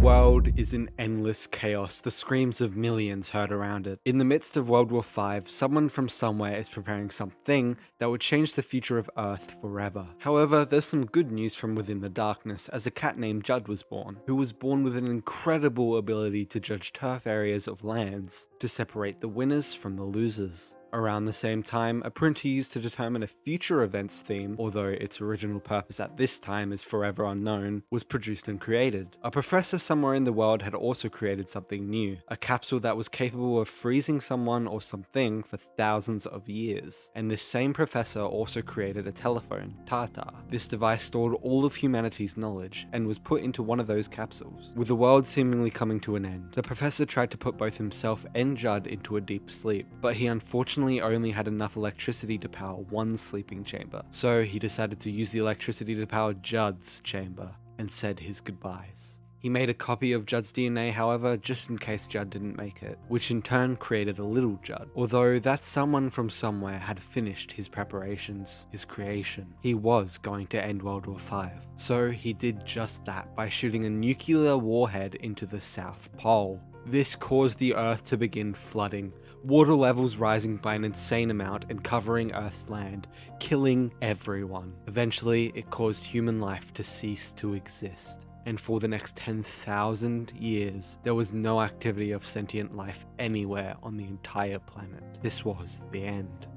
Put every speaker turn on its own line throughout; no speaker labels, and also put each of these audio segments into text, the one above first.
world is in endless chaos, the screams of millions heard around it. In the midst of World War V, someone from somewhere is preparing something that would change the future of Earth forever. However, there's some good news from within the darkness, as a cat named Judd was born, who was born with an incredible ability to judge turf areas of lands, to separate the winners from the losers. Around the same time, a printer used to determine a future events theme, although its original purpose at this time is forever unknown, was produced and created. A professor somewhere in the world had also created something new, a capsule that was capable of freezing someone or something for thousands of years. And this same professor also created a telephone, Tata. This device stored all of humanity's knowledge, and was put into one of those capsules. With the world seemingly coming to an end, the professor tried to put both himself and Judd into a deep sleep, but he unfortunately only had enough electricity to power one sleeping chamber, so he decided to use the electricity to power Judd's chamber, and said his goodbyes. He made a copy of Judd's DNA, however, just in case Judd didn't make it, which in turn created a little Judd. Although that someone from somewhere had finished his preparations, his creation. He was going to end World War V. So he did just that by shooting a nuclear warhead into the South Pole. This caused the Earth to begin flooding, water levels rising by an insane amount and covering Earth's land, killing everyone. Eventually, it caused human life to cease to exist. And for the next 10,000 years, there was no activity of sentient life anywhere on the entire planet. This was the end.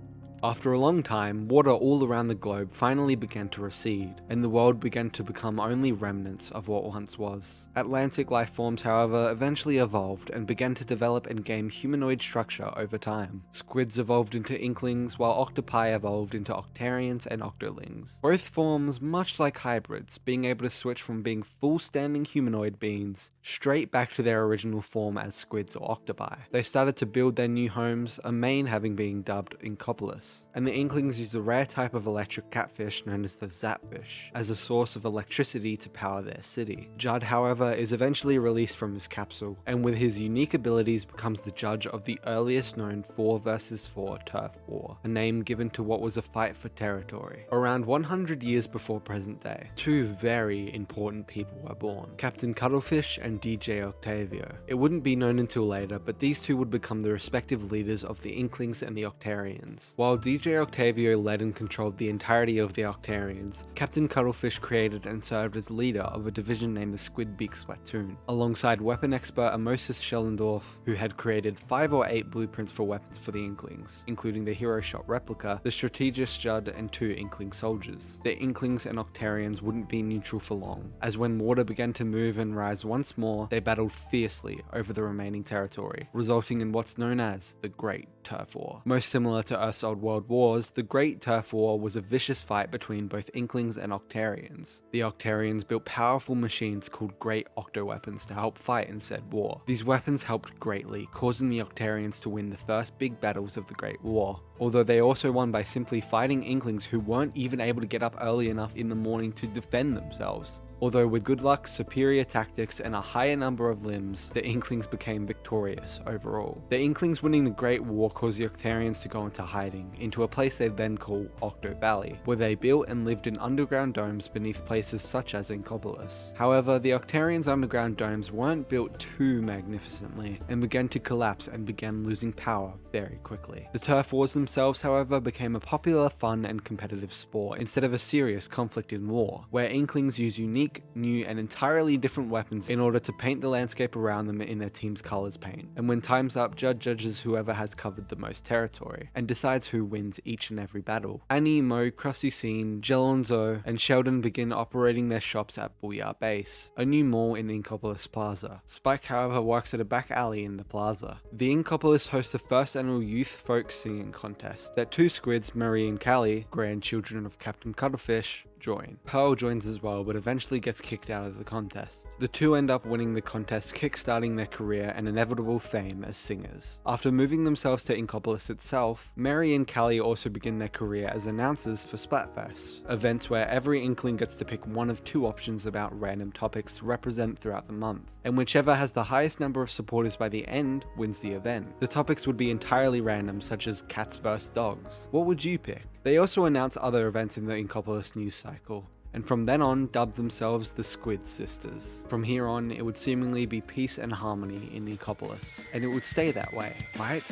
After a long time, water all around the globe finally began to recede, and the world began to become only remnants of what once was. Atlantic life forms, however, eventually evolved and began to develop and gain humanoid structure over time. Squids evolved into Inklings, while octopi evolved into Octarians and Octolings. Both forms, much like hybrids, being able to switch from being full-standing humanoid beings straight back to their original form as squids or octopi. They started to build their new homes, a main having been dubbed Inkopolis. And the Inklings used a rare type of electric catfish known as the Zapfish as a source of electricity to power their city. Judd, however, is eventually released from his capsule, and with his unique abilities becomes the judge of the earliest known 4 vs 4 turf war, a name given to what was a fight for territory. Around 100 years before present day, 2 very important people were born, Captain Cuttlefish and DJ Octavio. It wouldn't be known until later, but these 2 would become the respective leaders of the Inklings and the Octarians. While DJ Octavio led and controlled the entirety of the Octarians, Captain Cuttlefish created and served as leader of a division named the Squidbeak Splatoon, alongside weapon expert Amosas Schellendorf, who had created 5 or 8 blueprints for weapons for the Inklings, including the Hero Shot replica, the Strategist Judd, and 2 Inkling soldiers. The Inklings and Octarians wouldn't be neutral for long, as when water began to move and rise once more, they battled fiercely over the remaining territory, resulting in what's known as the Great Turf War. Most similar to Earth's old world wars, the Great Turf War was a vicious fight between both Inklings and Octarians. The Octarians built powerful machines called Great Octo Weapons to help fight in said war. These weapons helped greatly, causing the Octarians to win the first big battles of the Great War, although they also won by simply fighting Inklings who weren't even able to get up early enough in the morning to defend themselves. Although with good luck, superior tactics, and a higher number of limbs, the Inklings became victorious overall. The Inklings winning the Great War caused the Octarians to go into hiding, into a place they then call Octo Valley, where they built and lived in underground domes beneath places such as Inkopolis. However, the Octarians' underground domes weren't built too magnificently, and began to collapse and began losing power very quickly. The turf wars themselves, however, became a popular, fun, and competitive sport, instead of a serious conflict in war, where Inklings use unique, new, and entirely different weapons in order to paint the landscape around them in their team's colors paint. And when time's up, Judd judges whoever has covered the most territory, and decides who wins each and every battle. Annie, Mo, Krusty Scene, Gelonzo, and Sheldon begin operating their shops at Booyah Base, a new mall in Inkopolis Plaza. Spike, however, works at a back alley in the plaza. The Inkopolis hosts the first annual youth folk singing contest that 2 squids, Marie and Callie, grandchildren of Captain Cuttlefish, join. Pearl joins as well, but eventually gets kicked out of the contest. The 2 end up winning the contest, kickstarting their career and inevitable fame as singers. After moving themselves to Inkopolis itself, Mary and Callie also begin their career as announcers for Splatfest, events where every Inkling gets to pick one of 2 options about random topics to represent throughout the month, and whichever has the highest number of supporters by the end wins the event. The topics would be entirely random, such as cats vs dogs. What would you pick? They also announce other events in the Inkopolis news cycle, and from then on dubbed themselves the Squid Sisters. From here on, it would seemingly be peace and harmony in Nicopolis, and it would stay that way, right?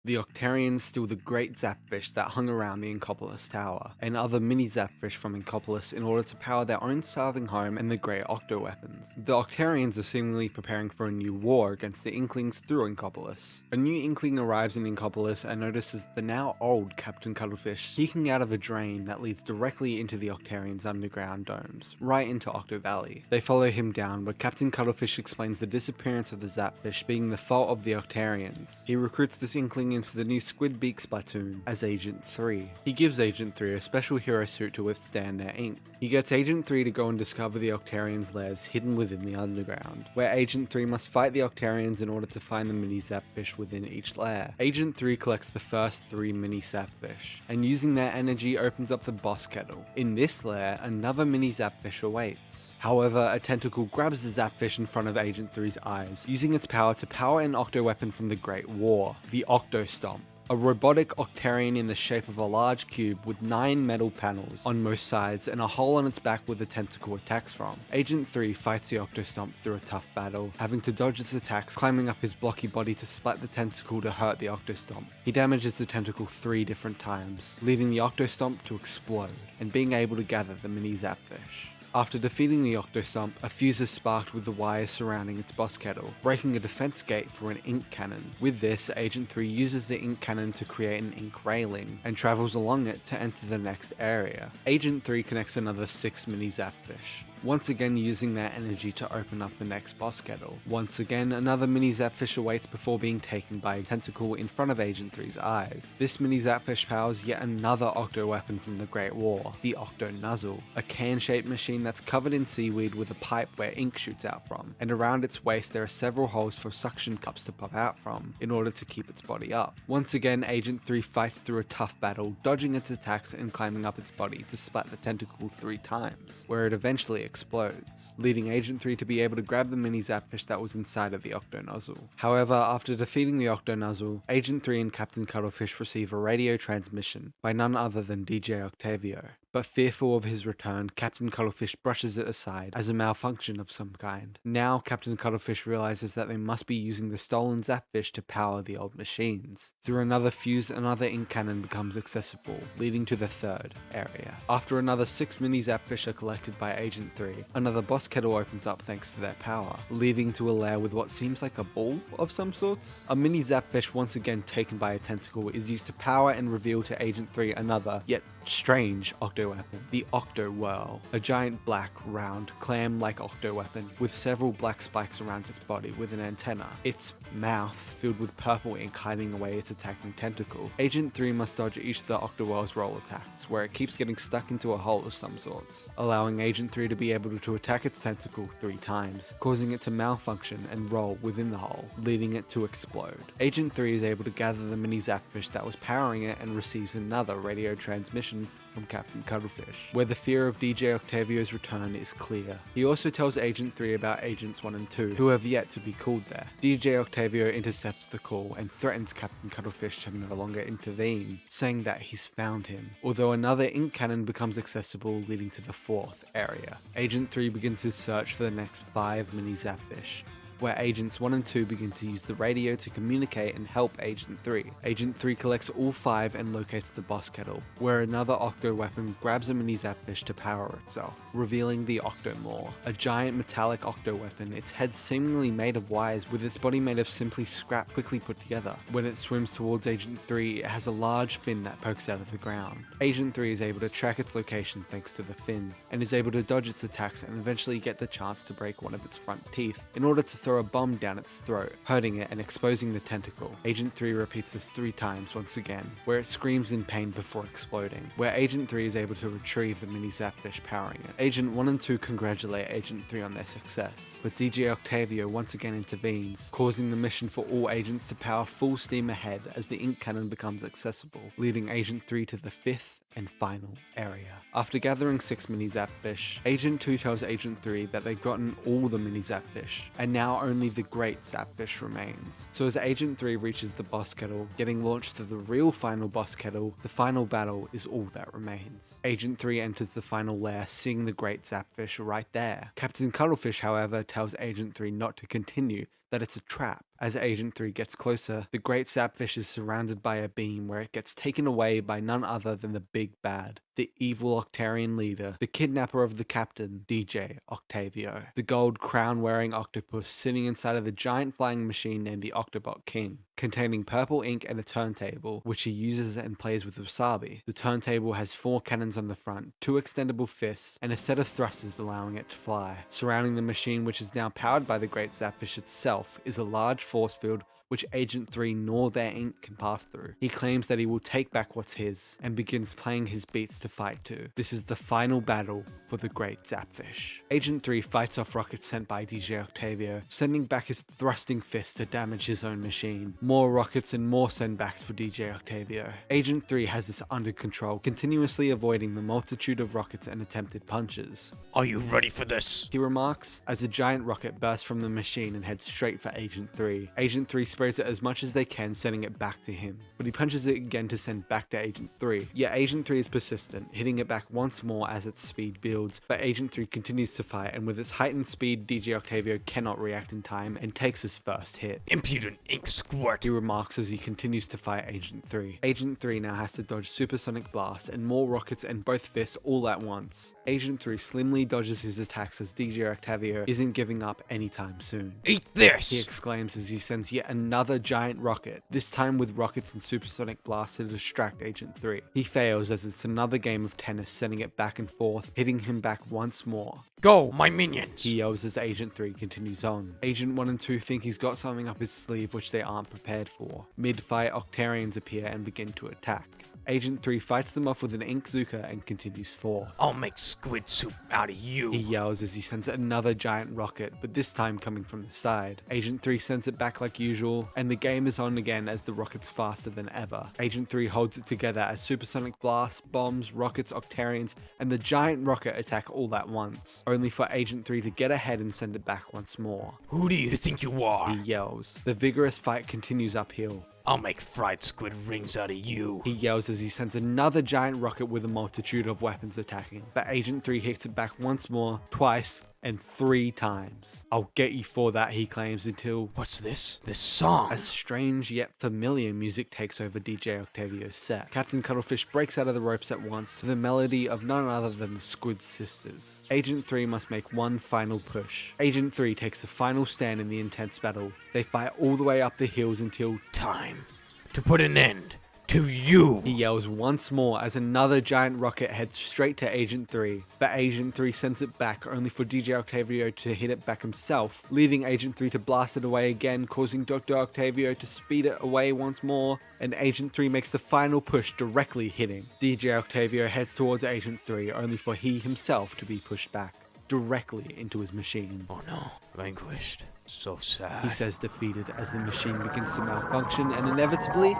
The Octarians steal the great Zapfish that hung around the Inkopolis Tower, and other mini Zapfish from Inkopolis in order to power their own starving home and the great Octo weapons. The Octarians are seemingly preparing for a new war against the Inklings through Inkopolis. A new Inkling arrives in Inkopolis and notices the now old Captain Cuttlefish sneaking out of a drain that leads directly into the Octarians' underground domes, right into Octo Valley. They follow him down, but Captain Cuttlefish explains the disappearance of the Zapfish being the fault of the Octarians. He recruits this Inkling into the new Squid Beak Splatoon as Agent 3. He gives Agent 3 a special hero suit to withstand their ink. He gets Agent 3 to go and discover the Octarians' lairs hidden within the underground, where Agent 3 must fight the Octarians in order to find the mini Zapfish within each lair. Agent 3 collects the first 3 mini Zapfish, and using their energy opens up the boss kettle. In this lair, another mini Zapfish awaits. However, a tentacle grabs the Zapfish in front of Agent 3's eyes, using its power to power an Octo weapon from the Great War, the Octo Stomp. A robotic Octarian in the shape of a large cube with 9 metal panels on most sides and a hole on its back where the tentacle attacks from. Agent 3 fights the Octo Stomp through a tough battle, having to dodge its attacks, climbing up his blocky body to splat the tentacle to hurt the Octo Stomp. He damages the tentacle 3 different times, leaving the Octo Stomp to explode, and being able to gather the mini Zapfish. After defeating the Octo Stomp, a fuse is sparked with the wires surrounding its boss kettle, breaking a defense gate for an ink cannon. With this, Agent 3 uses the ink cannon to create an ink railing, and travels along it to enter the next area. Agent 3 connects another 6 mini Zapfish, once again using their energy to open up the next boss kettle. Once again, another mini Zapfish awaits before being taken by a tentacle in front of Agent 3's eyes. This mini Zapfish powers yet another Octo weapon from the Great War, the Octo Nuzzle, a can-shaped machine that's covered in seaweed with a pipe where ink shoots out from, and around its waist there are several holes for suction cups to pop out from, in order to keep its body up. Once again, Agent 3 fights through a tough battle, dodging its attacks and climbing up its body to splat the tentacle 3 times, where it eventually explodes, leading Agent 3 to be able to grab the mini Zapfish that was inside of the Octo Nozzle. However, after defeating the Octo Nozzle, Agent 3 and Captain Cuttlefish receive a radio transmission by none other than DJ Octavio. But fearful of his return, Captain Cuttlefish brushes it aside as a malfunction of some kind. Now, Captain Cuttlefish realizes that they must be using the stolen Zapfish to power the old machines. Through another fuse, another ink cannon becomes accessible, leading to the third area. After another 6 mini Zapfish are collected by Agent 3, another boss kettle opens up thanks to their power, leading to a lair with what seems like a ball of some sorts. A mini Zapfish, once again taken by a tentacle, is used to power and reveal to Agent 3 another, yet strange Octo weapon, the Octo Whirl, a giant black, round, clam-like Octo weapon with several black spikes around its body with an antenna, its mouth filled with purple ink hiding away its attacking tentacle. Agent 3 must dodge each of the Octo Whirl's roll attacks, where it keeps getting stuck into a hole of some sorts, allowing Agent 3 to be able to attack its tentacle 3 times, causing it to malfunction and roll within the hole, leading it to explode. Agent 3 is able to gather the mini Zapfish that was powering it and receives another radio transmission from Captain Cuttlefish, where the fear of DJ Octavio's return is clear. He also tells Agent 3 about Agents 1 and 2, who have yet to be called there. DJ Octavio intercepts the call and threatens Captain Cuttlefish to no longer intervene, saying that he's found him, although another ink cannon becomes accessible, leading to the 4th area. Agent 3 begins his search for the next 5 mini Zapfish, where Agents 1 and 2 begin to use the radio to communicate and help Agent 3. Agent 3 collects all 5 and locates the boss kettle, where another Octo weapon grabs a mini Zapfish to power itself, revealing the Octo Lore, a giant metallic Octo weapon, its head seemingly made of wires with its body made of simply scrap quickly put together. When it swims towards Agent 3, it has a large fin that pokes out of the ground. Agent 3 is able to track its location thanks to the fin, and is able to dodge its attacks and eventually get the chance to break one of its front teeth in order to throw throw a bomb down its throat, hurting it and exposing the tentacle. Agent 3 repeats this 3 times once again, where it screams in pain before exploding, where Agent 3 is able to retrieve the mini Zapfish powering it. Agent 1 and 2 congratulate Agent 3 on their success, but DJ Octavio once again intervenes, causing the mission for all agents to power full steam ahead as the ink cannon becomes accessible, leading Agent 3 to the 5th and final area. After gathering 6 mini Zapfish, Agent 2 tells Agent 3 that they've gotten all the mini Zapfish, and now only the great Zapfish remains. So as Agent 3 reaches the boss kettle, getting launched to the real final boss kettle, the final battle is all that remains. Agent 3 enters the final lair, seeing the great Zapfish right there. Captain Cuttlefish, however, tells Agent 3 not to continue, that it's a trap. As Agent 3 gets closer, the great Zapfish is surrounded by a beam where it gets taken away by none other than the big bad, the evil Octarian leader, the kidnapper of the captain, DJ Octavio, the gold crown-wearing octopus sitting inside of the giant flying machine named the Octobot King, containing purple ink and a turntable, which he uses and plays with wasabi. The turntable has 4 cannons on the front, 2 extendable fists, and a set of thrusters allowing it to fly. Surrounding the machine, which is now powered by the great Zapfish itself, is a large force field which Agent 3 nor their ink can pass through. He claims that he will take back what's his, and begins playing his beats to fight to. This is the final battle for the great Zapfish. Agent 3 fights off rockets sent by DJ Octavio, sending back his thrusting fist to damage his own machine. More rockets and more sendbacks for DJ Octavio. Agent 3 has this under control, continuously avoiding the multitude of rockets and attempted punches.
"Are you ready for this?"
he remarks, as a giant rocket bursts from the machine and heads straight for Agent 3. Agent 3 sprays it as much as they can, sending it back to him, but he punches it again to send back to Agent 3. Yet Agent 3 is persistent, hitting it back once more as its speed builds, but Agent 3 continues to fight, and with its heightened speed, DJ Octavio cannot react in time and takes his first hit.
"Impudent ink squirt,"
he remarks as he continues to fight Agent 3. Agent 3 now has to dodge Supersonic Blast and more rockets and both fists all at once. Agent 3 slimly dodges his attacks as DJ Octavio isn't giving up anytime soon.
"Eat this!"
he exclaims as he sends yet another giant rocket, this time with rockets and supersonic blasts to distract Agent 3. He fails as it's another game of tennis, sending it back and forth, hitting him back once more.
"Go, my minions!"
he yells as Agent 3 continues on. Agent 1 and 2 think he's got something up his sleeve which they aren't prepared for. Mid-fight, Octarians appear and begin to attack. Agent 3 fights them off with an ink Zuka and continues forth.
"I'll make squid soup out of you!"
he yells as he sends another giant rocket, but this time coming from the side. Agent 3 sends it back like usual, and the game is on again as the rocket's faster than ever. Agent 3 holds it together as supersonic blasts, bombs, rockets, Octarians, and the giant rocket attack all at once, only for Agent 3 to get ahead and send it back once more.
"Who do you think you are?"
he yells. The vigorous fight continues uphill.
"I'll make fried squid rings out of you!"
he yells as he sends another giant rocket with a multitude of weapons attacking. But Agent 3 hits it back once more, twice, and 3 times. "I'll get you for that," he claims, until
"What's this? This song?"
a strange yet familiar music takes over DJ Octavio's set. Captain Cuttlefish breaks out of the ropes at once to the melody of none other than the Squid Sisters. Agent 3 must make one final push. Agent 3 takes a final stand in the intense battle. They fight all the way up the hills until
"Time to put an end to you!"
he yells once more as another giant rocket heads straight to Agent 3, but Agent 3 sends it back only for DJ Octavio to hit it back himself, leading Agent 3 to blast it away again, causing Dr. Octavio to speed it away once more, and Agent 3 makes the final push, directly hitting. DJ Octavio heads towards Agent 3 only for he himself to be pushed back, directly into his machine.
"Oh no, vanquished. So sad,"
he says, defeated, as the machine begins to malfunction and inevitably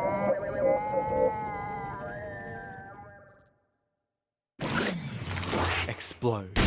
explode.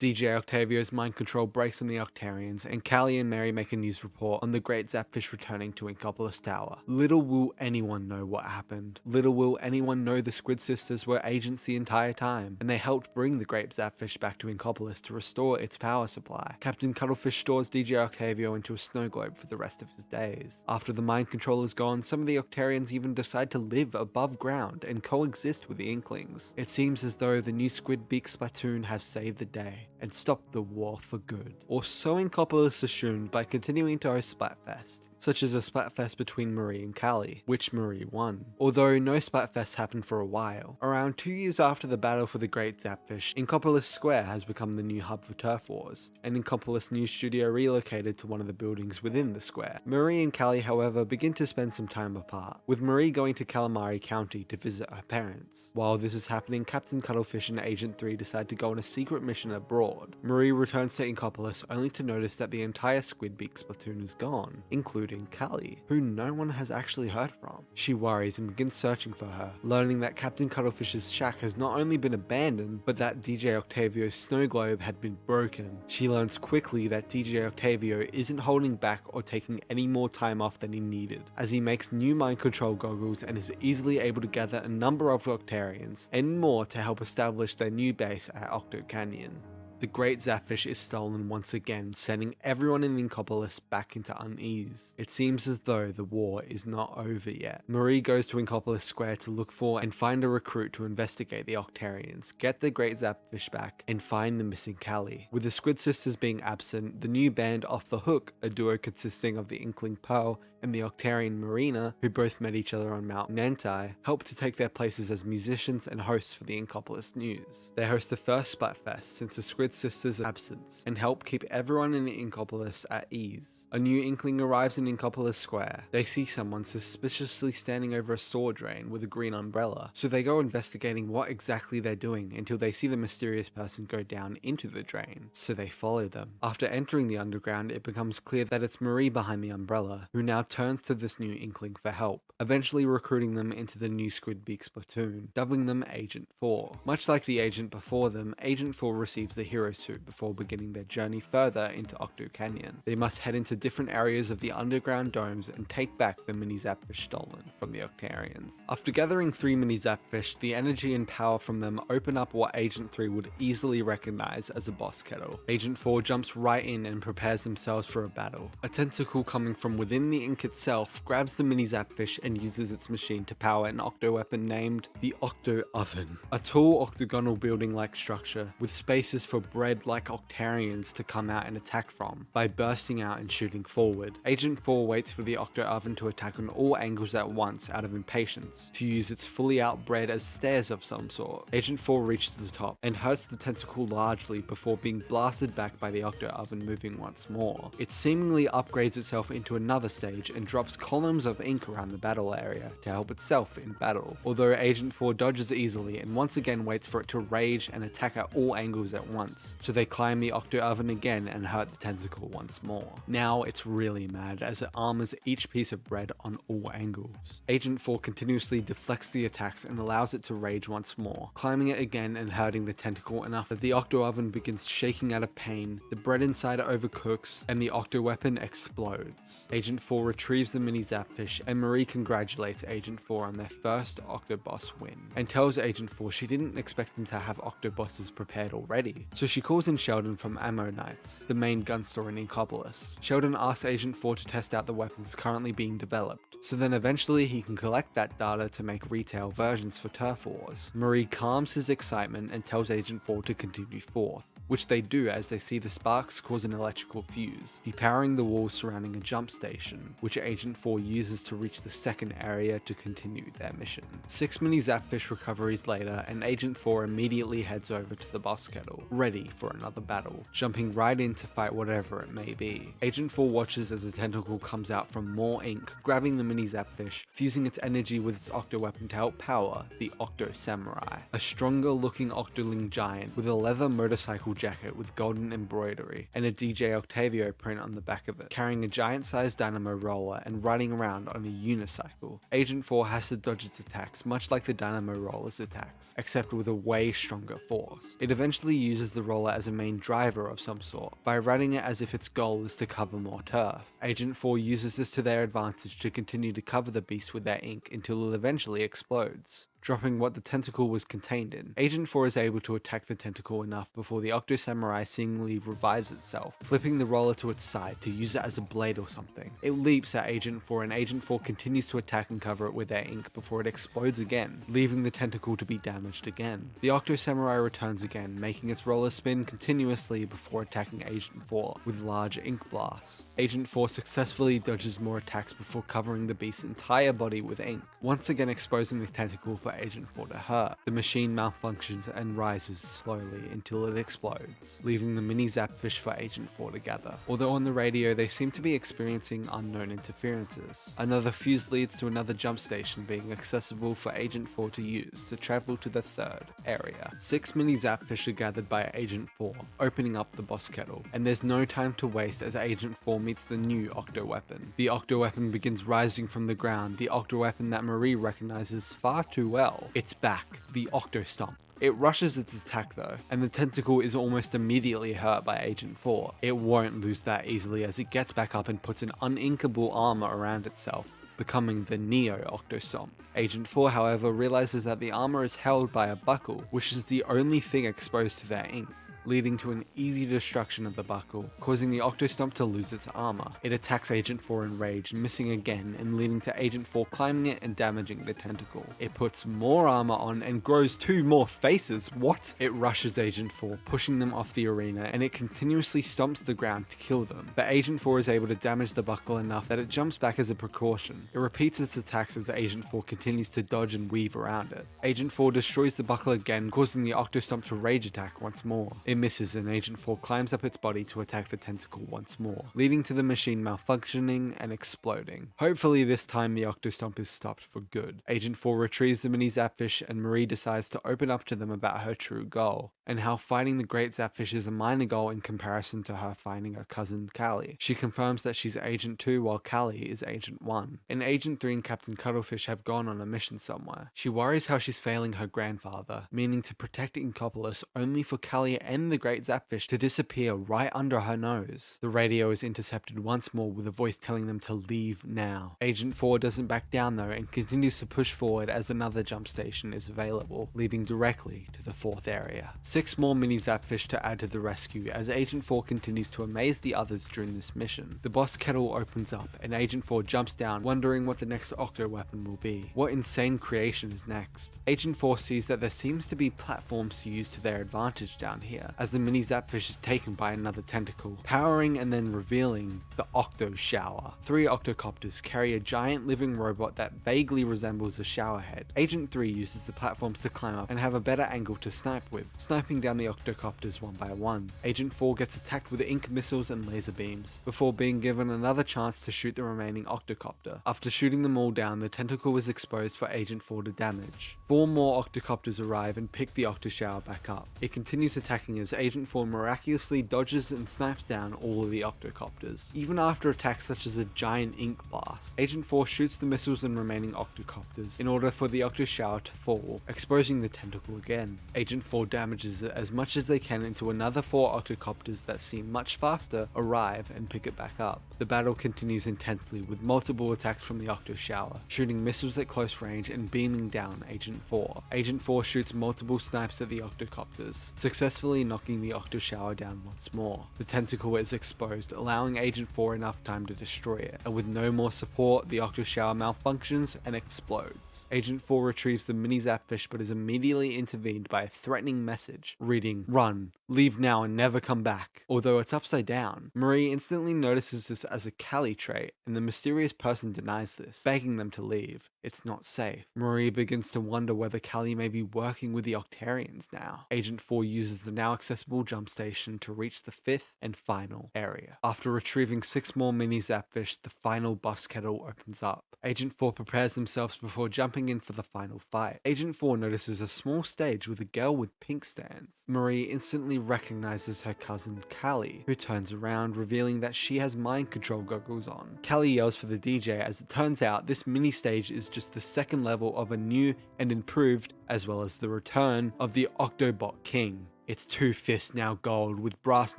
DJ Octavio's mind control breaks on the Octarians, and Callie and Mary make a news report on the great Zapfish returning to Inkopolis Tower. Little will anyone know what happened. Little will anyone know the Squid Sisters were agents the entire time, and they helped bring the great Zapfish back to Inkopolis to restore its power supply. Captain Cuttlefish stores DJ Octavio into a snow globe for the rest of his days. After the mind control is gone, some of the Octarians even decide to live above ground and coexist with the Inklings. It seems as though the new Squid Beak Splatoon has saved the day and stopped the war for good. Or so Inkopolis assumed by continuing to host Splatfest. such as a Splatfest between Marie and Callie, which Marie won. Although no Splatfests happened for a while. Around 2 years after the battle for the Great Zapfish, Inkopolis Square has become the new hub for Turf Wars, and Inkopolis News Studio relocated to one of the buildings within the square. Marie and Callie, however, begin to spend some time apart, with Marie going to Calamari County to visit her parents. While this is happening, Captain Cuttlefish and Agent 3 decide to go on a secret mission abroad. Marie returns to Inkopolis only to notice that the entire Squidbeak Splatoon is gone, including Callie, who no one has actually heard from. She worries and begins searching for her, learning that Captain Cuttlefish's shack has not only been abandoned, but that DJ Octavio's snow globe had been broken. She learns quickly that DJ Octavio isn't holding back or taking any more time off than he needed, as he makes new mind control goggles and is easily able to gather a number of Octarians and more to help establish their new base at Octo Canyon. The Great Zapfish is stolen once again, sending everyone in Inkopolis back into unease. It seems as though the war is not over yet. Marie goes to Inkopolis Square to look for and find a recruit to investigate the Octarians, get the Great Zapfish back, and find the missing Callie. With the Squid Sisters being absent, the new band Off the Hook, a duo consisting of the Inkling Pearl and the Octarian Marina, who both met each other on Mount Nantai, help to take their places as musicians and hosts for the Inkopolis News. They host the first Splatfest since the Squid Sisters' absence, and help keep everyone in Inkopolis at ease. A new Inkling arrives in Inkopolis Square. They see someone suspiciously standing over a sewer drain with a green umbrella, so they go investigating what exactly they're doing until they see the mysterious person go down into the drain, so they follow them. After entering the underground, it becomes clear that it's Marie behind the umbrella, who now turns to this new Inkling for help, eventually recruiting them into the new Squidbeak Splatoon, dubbing them Agent 4. Much like the agent before them, Agent 4 receives the hero suit before beginning their journey further into Octo Canyon. They must head into different areas of the underground domes and take back the mini Zapfish stolen from the Octarians. After gathering 3 mini Zapfish, the energy and power from them open up what Agent 3 would easily recognize as a boss kettle. Agent 4 jumps right in and prepares themselves for a battle. A tentacle coming from within the ink itself grabs the mini Zapfish and uses its machine to power an octo weapon named the Octo Oven, a tall octagonal building-like structure with spaces for bread-like Octarians to come out and attack from by bursting out and shooting forward. Agent 4 waits for the Octo Oven to attack on all angles at once out of impatience, to use its fully out bread as stairs of some sort. Agent 4 reaches the top and hurts the tentacle largely before being blasted back by the Octo Oven moving once more. It seemingly upgrades itself into another stage and drops columns of ink around the battle area to help itself in battle, although Agent 4 dodges easily and once again waits for it to rage and attack at all angles at once, so they climb the Octo Oven again and hurt the tentacle once more. Now it's really mad as it armors each piece of bread on all angles. Agent 4 continuously deflects the attacks and allows it to rage once more, climbing it again and hurting the tentacle enough that the Octo Oven begins shaking out of pain, the bread inside it overcooks, and the Octo Weapon explodes. Agent 4 retrieves the mini Zapfish, and Marie congratulates Agent 4 on their first Octoboss win, and tells Agent 4 she didn't expect them to have Octobosses prepared already, so she calls in Sheldon from Ammo Knights, the main gun store in Inkopolis. Sheldon asks Agent 4 to test out the weapons currently being developed, so then eventually he can collect that data to make retail versions for Turf Wars. Marie calms his excitement and tells Agent 4 to continue forth, which they do as they see the sparks cause an electrical fuse, depowering the walls surrounding a jump station, which Agent 4 uses to reach the second area to continue their mission. 6 mini Zapfish recoveries later, and Agent 4 immediately heads over to the boss kettle, ready for another battle, jumping right in to fight whatever it may be. Agent 4 watches as a tentacle comes out from more ink, grabbing the mini Zapfish, fusing its energy with its octo weapon to help power the Octo Samurai, a stronger looking octoling giant with a leather motorcycle jacket with golden embroidery and a DJ Octavio print on the back of it, carrying a giant-sized dynamo roller and riding around on a unicycle. Agent 4 has to dodge its attacks, much like the dynamo roller's attacks, except with a way stronger force. It eventually uses the roller as a main driver of some sort, by riding it as if its goal is to cover more turf. Agent 4 uses this to their advantage to continue to cover the beast with their ink until it eventually explodes. dropping what the tentacle was contained in. Agent 4 is able to attack the tentacle enough before the Octo Samurai seemingly revives itself, flipping the roller to its side to use it as a blade or something. It leaps at Agent 4 and Agent 4 continues to attack and cover it with their ink before it explodes again, leaving the tentacle to be damaged again. The Octo Samurai returns again, making its roller spin continuously before attacking Agent 4 with large ink blasts. Agent 4 successfully dodges more attacks before covering the beast's entire body with ink, once again exposing the tentacle for Agent 4 to hurt. The machine malfunctions and rises slowly until it explodes, leaving the mini Zapfish for Agent 4 to gather. Although on the radio they seem to be experiencing unknown interferences. Another fuse leads to another jump station being accessible for Agent 4 to use to travel to the third area. 6 mini Zapfish are gathered by Agent 4, opening up the boss kettle, and there's no time to waste as Agent 4 meets the new Octo weapon. The Octo weapon begins rising from the ground, the Octo weapon that Marie recognizes far too well. It's back, the Octo Stomp. It rushes its attack though, and the tentacle is almost immediately hurt by Agent 4. It won't lose that easily as it gets back up and puts an uninkable armor around itself, becoming the Neo Octo Stomp. Agent 4, however, realizes that the armor is held by a buckle, which is the only thing exposed to their ink, leading to an easy destruction of the buckle, causing the Octo Stomp to lose its armor. It attacks Agent 4 enraged, missing again and leading to Agent 4 climbing it and damaging the tentacle. It puts more armor on and grows 2 more faces. What? It rushes Agent 4, pushing them off the arena, and it continuously stomps the ground to kill them. But Agent 4 is able to damage the buckle enough that it jumps back as a precaution. It repeats its attacks as Agent 4 continues to dodge and weave around it. Agent 4 destroys the buckle again, causing the Octo Stomp to rage attack once more. It misses and Agent 4 climbs up its body to attack the tentacle once more, leading to the machine malfunctioning and exploding. Hopefully this time the Octo Stomp is stopped for good. Agent 4 retrieves the mini Zapfish and Marie decides to open up to them about her true goal, and how fighting the great Zapfish is a minor goal in comparison to her finding her cousin Callie. She confirms that she's Agent 2 while Callie is Agent 1, and Agent 3 and Captain Cuttlefish have gone on a mission somewhere. She worries how she's failing her grandfather, meaning to protect Inkopolis only for Callie and the great Zapfish to disappear right under her nose. The radio is intercepted once more with a voice telling them to leave now. Agent 4 doesn't back down though and continues to push forward as another jump station is available, leading directly to the 4th area. 6 more mini Zapfish to add to the rescue as Agent 4 continues to amaze the others during this mission. The boss kettle opens up and Agent 4 jumps down, wondering what the next Octo weapon will be. What insane creation is next? Agent 4 sees that there seems to be platforms to use to their advantage down here, as the mini Zapfish is taken by another tentacle, powering and then revealing the Octo Shower. 3 octocopters carry a giant living robot that vaguely resembles a shower head. Agent 3 uses the platforms to climb up and have a better angle to snipe with, sniping down the octocopters one by one. Agent 4 gets attacked with ink missiles and laser beams, before being given another chance to shoot the remaining octocopter. After shooting them all down, the tentacle is exposed for Agent 4 to damage. 4 more octocopters arrive and pick the Octo Shower back up. It continues attacking as Agent 4 miraculously dodges and snipes down all of the octocopters, even after attacks such as a giant ink blast. Agent 4 shoots the missiles and remaining octocopters in order for the Octo Shower to fall, exposing the tentacle again. Agent 4 damages it as much as they can until another 4 octocopters that seem much faster arrive and pick it back up. The battle continues intensely with multiple attacks from the Octo Shower, shooting missiles at close range and beaming down Agent 4. Agent 4 shoots multiple snipes at the octocopters, successfully knocking the Octo Shower down once more. The tentacle is exposed, allowing Agent 4 enough time to destroy it, and with no more support, the Octo Shower malfunctions and explodes. Agent 4 retrieves the mini Zapfish but is immediately intervened by a threatening message, reading, "Run, leave now and never come back," although it's upside down. Marie instantly notices this as a Callie trait, and the mysterious person denies this, begging them to leave. It's not safe. Marie begins to wonder whether Callie may be working with the Octarians now. Agent 4 uses the now accessible jump station to reach the 5th and final area. After retrieving 6 more mini Zapfish, the final bus kettle opens up. Agent 4 prepares themselves before jumping in for the final fight. Agent 4 notices a small stage with a girl with pink stands. Marie instantly recognizes her cousin Callie, who turns around, revealing that she has mind control goggles on. Callie yells for the DJ as it turns out this mini stage is just the 2nd level of a new and improved, as well as the return of the Octobot King. Its 2 fists now gold with brass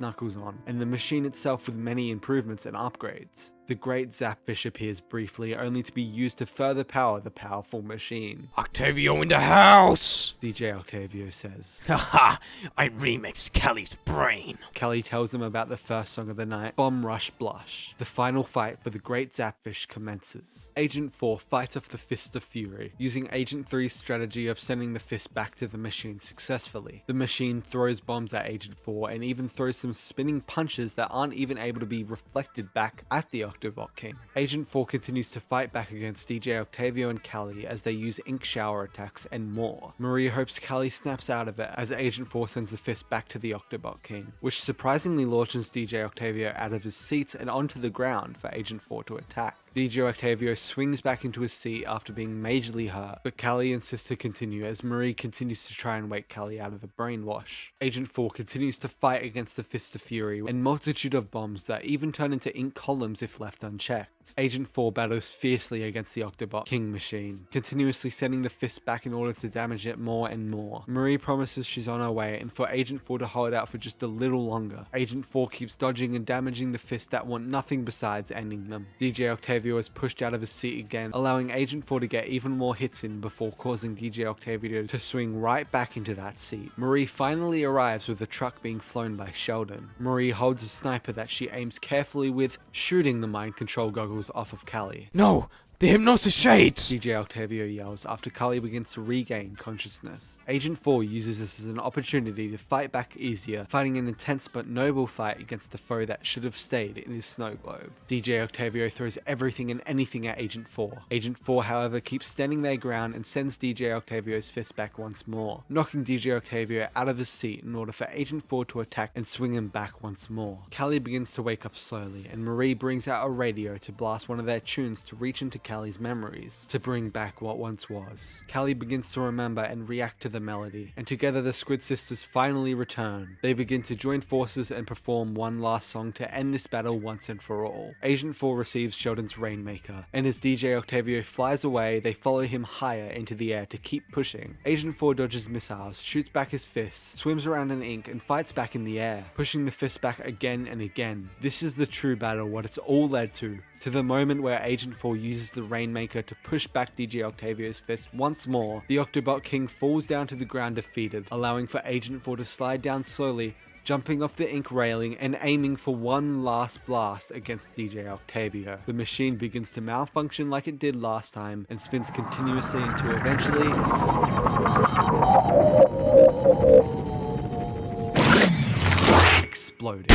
knuckles on, and the machine itself with many improvements and upgrades. The great Zapfish appears briefly, only to be used to further power the powerful machine.
Octavio in the house!
DJ Octavio says.
Haha, I remixed Kelly's brain.
Kelly tells them about the first song of the night, Bomb Rush Blush. The final fight for the great Zapfish commences. Agent 4 fights off the Fist of Fury, using Agent 3's strategy of sending the fist back to the machine successfully. The machine throws bombs at Agent 4 and even throws some spinning punches that aren't even able to be reflected back at the Octobot King. Agent 4 continues to fight back against DJ Octavio and Callie as they use ink shower attacks and more. Maria hopes Callie snaps out of it as Agent 4 sends the fist back to the Octobot King, which surprisingly launches DJ Octavio out of his seat and onto the ground for Agent 4 to attack. DJ Octavio swings back into his seat after being majorly hurt, but Callie insists to continue as Marie continues to try and wake Callie out of the brainwash. Agent 4 continues to fight against the Fist of Fury and multitude of bombs that even turn into ink columns if left unchecked. Agent 4 battles fiercely against the Octobot King machine, continuously sending the fist back in order to damage it more and more. Marie promises she's on her way and for Agent 4 to hold out for just a little longer. Agent 4 keeps dodging and damaging the fists that want nothing besides ending them. DJ Octavio is pushed out of his seat again, allowing Agent 4 to get even more hits in before causing DJ Octavio to swing right back into that seat. Marie finally arrives with the truck being flown by Sheldon. Marie holds a sniper that she aims carefully with, shooting the mind control goggles off of Callie.
No! The hypnosis shades!
DJ Octavio yells after Callie begins to regain consciousness. Agent 4 uses this as an opportunity to fight back easier, fighting an intense but noble fight against the foe that should have stayed in his snow globe. DJ Octavio throws everything and anything at Agent 4. Agent 4, however, keeps standing their ground and sends DJ Octavio's fist back once more, knocking DJ Octavio out of his seat in order for Agent 4 to attack and swing him back once more. Callie begins to wake up slowly, and Marie brings out a radio to blast one of their tunes to reach into Callie's memories, to bring back what once was. Callie begins to remember and react to the melody, and together the Squid Sisters finally return. They begin to join forces and perform one last song to end this battle once and for all. Agent 4 receives Sheldon's Rainmaker, and as DJ Octavio flies away, they follow him higher into the air to keep pushing. Agent 4 dodges missiles, shoots back his fists, swims around in ink, and fights back in the air, pushing the fist back again and again. This is the true battle, what it's all led to the moment where Agent 4 uses the Rainmaker to push back DJ Octavio's fist once more. The Octobot King falls down to the ground defeated, allowing for Agent 4 to slide down slowly, jumping off the ink railing and aiming for one last blast against DJ Octavio. The machine begins to malfunction like it did last time and spins continuously until eventually exploding.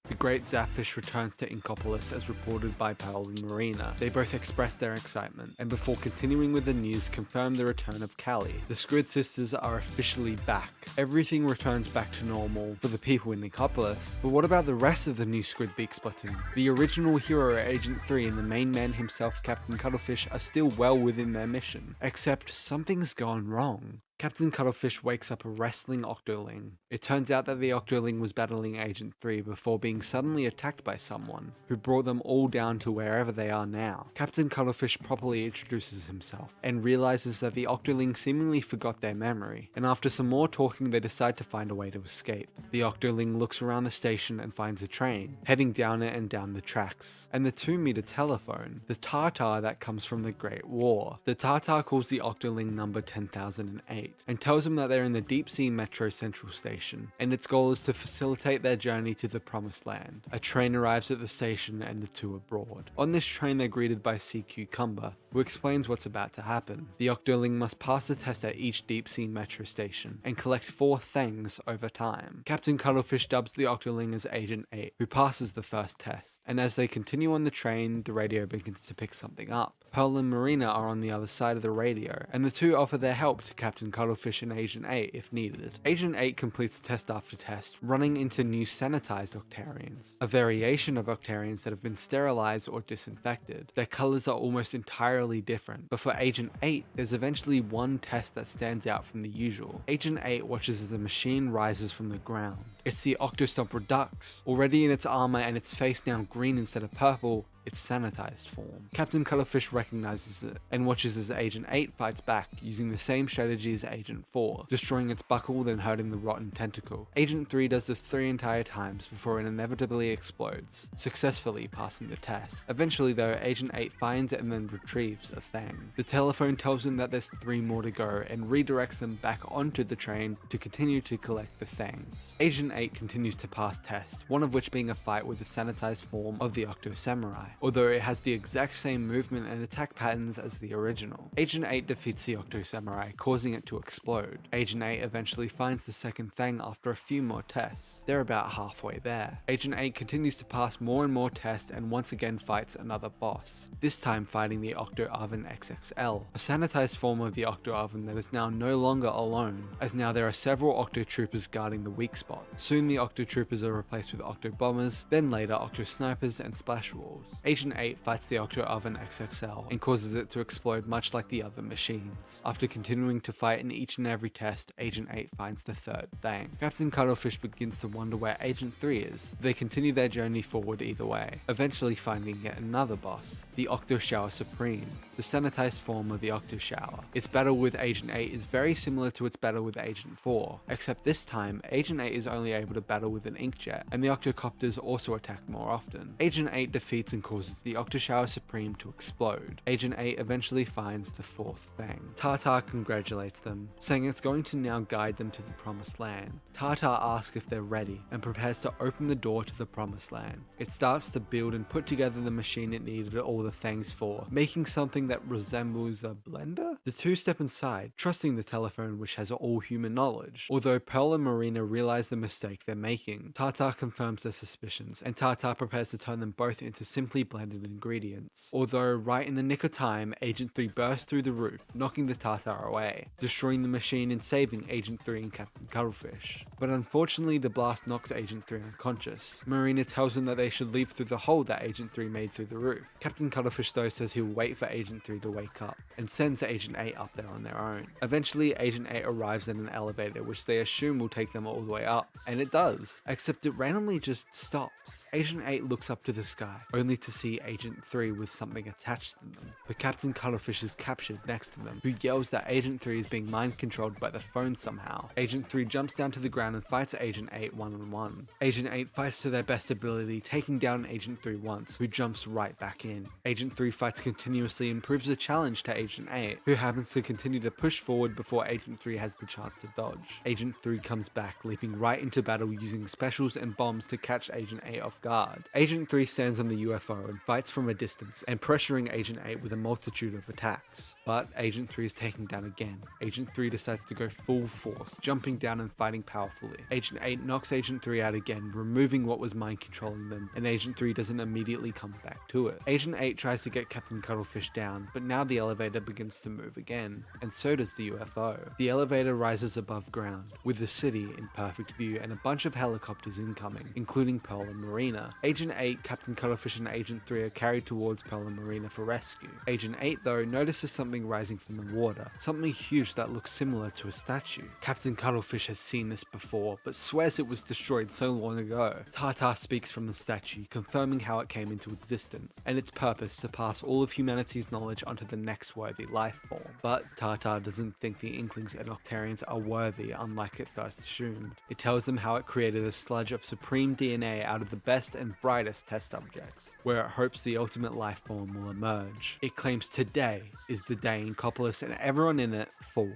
The great Zapfish returns to Inkopolis as reported by Pearl and Marina. They both express their excitement, and before continuing with the news, confirm the return of Callie. The Squid Sisters are officially back. Everything returns back to normal for the people in Inkopolis. But what about the rest of the new Squid Beak Splatoon? The original hero, Agent 3, and the main man himself, Captain Cuttlefish, are still well within their mission. Except something's gone wrong. Captain Cuttlefish wakes up a wrestling Octoling. It turns out that the Octoling was battling Agent 3 before being suddenly attacked by someone, who brought them all down to wherever they are now. Captain Cuttlefish properly introduces himself, and realizes that the Octoling seemingly forgot their memory, and after some more talking they decide to find a way to escape. The Octoling looks around the station and finds a train, heading down it and down the tracks, and the two meet a telephone, the Tartar that comes from the Great War. The Tartar calls the Octoling number 10,008. And tells them that they're in the Deepsea Metro Central Station, and its goal is to facilitate their journey to the Promised Land. A train arrives at the station and the two aboard. On this train they're greeted by Sea Cucumber, who explains what's about to happen. The Octoling must pass the test at each Deepsea Metro station, and collect 4 things over time. Captain Cuttlefish dubs the Octoling as Agent 8, who passes the first test, and as they continue on the train, the radio begins to pick something up. Pearl and Marina are on the other side of the radio, and the two offer their help to Captain Cuttlefish and Agent 8 if needed. Agent 8 completes test after test, running into new sanitized Octarians, a variation of Octarians that have been sterilized or disinfected. Their colors are almost entirely different, but for Agent 8, there's eventually one test that stands out from the usual. Agent 8 watches as the machine rises from the ground. It's the Octostomp Redux. Already in its armor and its face now green instead of purple, its sanitized form. Captain Cuttlefish recognizes it and watches as Agent 8 fights back using the same strategy as Agent 4, destroying its buckle then hurting the rotten tentacle. Agent 3 does this 3 entire times before it inevitably explodes, successfully passing the test. Eventually though, Agent 8 finds and then retrieves a thing. The telephone tells him that there's 3 more to go and redirects them back onto the train to continue to collect the things. Agent 8 continues to pass tests, one of which being a fight with the sanitized form of the Octo Samurai, although it has the exact same movement and attack patterns as the original. Agent 8 defeats the Octo Samurai, causing it to explode. Agent 8 eventually finds the second thing after a few more tests. They're about halfway there. Agent 8 continues to pass more and more tests and once again fights another boss, this time fighting the Octo Oven XXL, a sanitized form of the Octo Oven that is now no longer alone, as now there are several Octo Troopers guarding the weak spot. Soon the Octo Troopers are replaced with Octo Bombers, then later Octo Snipers and Splash Walls. Agent 8 fights the Octo Oven XXL and causes it to explode much like the other machines. After continuing to fight in each and every test, Agent 8 finds the third thing. Captain Cuttlefish begins to wonder where Agent 3 is. They continue their journey forward either way, eventually finding yet another boss, the Octo Shower Supreme, the sanitized form of the Octo Shower. Its battle with Agent 8 is very similar to its battle with Agent 4, except this time, Agent 8 is only able to battle with an inkjet, and the Octocopters also attack more often. Agent 8 defeats and causes the Octo Shower Supreme to explode. Agent 8 eventually finds the fourth thing. Tartar congratulates them, saying it's going to now guide them to the Promised Land. Tartar asks if they're ready, and prepares to open the door to the Promised Land. It starts to build and put together the machine it needed all the things for, making something that resembles a blender? The two step inside, trusting the telephone which has all human knowledge. Although Pearl and Marina realize the mistake they're making, Tartar confirms their suspicions, and Tartar prepares to turn them both into simply blended ingredients. Although, right in the nick of time, Agent 3 bursts through the roof, knocking the Tartar away, destroying the machine and saving Agent 3 and Captain Cuttlefish. But unfortunately, the blast knocks Agent 3 unconscious. Marina tells them that they should leave through the hole that Agent 3 made through the roof. Captain Cuttlefish though says he'll wait for Agent 3 to wake up, and sends Agent 8 up there on their own. Eventually, Agent 8 arrives at an elevator which they assume will take them all the way up, and it does, except it randomly just stops. Agent 8 looks up to the sky, only to see Agent 3 with something attached to them. But Captain Cuttlefish is captured next to them, who yells that Agent 3 is being mind controlled by the phone somehow. Agent 3 jumps down to the ground and fights Agent 8 one-on-one. Agent 8 fights to their best ability, taking down Agent 3 once, who jumps right back in. Agent 3 fights continuously and proves a challenge to Agent 8, who happens to continue to push forward before Agent 3 has the chance to dodge. Agent 3 comes back, leaping right into battle using specials and bombs to catch Agent 8 off guard. Agent 3 stands on the UFO and fights from a distance, and pressuring Agent 8 with a multitude of attacks. But Agent 3 is taken down again. Agent 3 decides to go full force, jumping down and fighting powerfully. Agent 8 knocks Agent 3 out again, removing what was mind controlling them, and Agent 3 doesn't immediately come back to it. Agent 8 tries to get Captain Cuttlefish down, but now the elevator begins to move again, and so does the UFO. The elevator rises above ground, with the city in perfect view and a bunch of helicopters incoming, including Pearl and Marina. Agent 8, Captain Cuttlefish and Agent 3 are carried towards Pearl and Marina for rescue. Agent 8 though notices something rising from the water, something huge that looks similar to a statue. Captain Cuttlefish has seen this before, but swears it was destroyed so long ago. Tartar speaks from the statue, confirming how it came into existence, and its purpose to pass all of humanity's knowledge onto the next worthy life form. But Tartar doesn't think the Inklings and Octarians are worthy, unlike it first assumed. It tells them how it created a sludge of supreme DNA out of the best and brightest test subjects, where it hopes the ultimate life form will emerge. It claims today is the day Inkopolis and everyone in it falls.